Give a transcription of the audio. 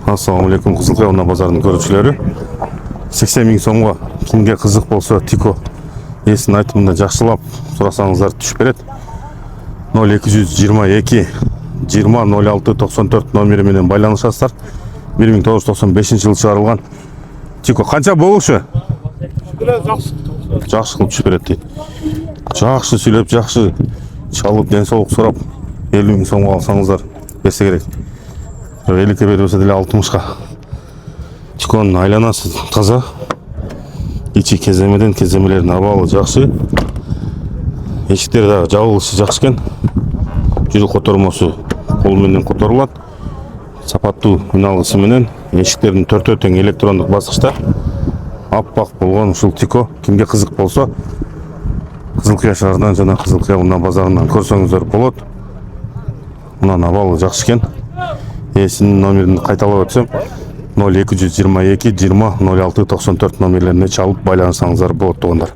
Ассаламу алейкум, Кызылкая Унаа базарынын көрүүчүлөрү. 80 миң сомго кимге кызык болсо Тико эсин айтымында жакшылап сурасаңыздар түшүп берет. 0222 20 06 94 номери менен байланышасыздар. 1995 жылы чыгарылган Тико канча болушу? Жакшы кылып түшүп берет дейт. Жакшы сүйлөп, жакшы чалып, ден соолук сурап 50 миң сомго алсаңыздар берсе керек. Эликке бербесе деле 60ка. Тиконун айланасы таза. Ичи кеземеден, кеземелердин абалы жакшы. Эшиктери да жабылышы жакшы экен. Жүрүк котормосу кол менен которулат. Сапаттуу үналгысы менен эшиктердин төртөө тең электрондук баскычта. Аппак болгон ушул Тико кимге кызык болсо Кызылкая шаарынан жана Кызылкая Унаа базарынан көрсөңүздөр болот. Мунун абалы жакшы экен. Эсинин номерин кайталап өтсөм 0222 20 06 94 номерлерине чалып байланышсаңыздар болот тугандар.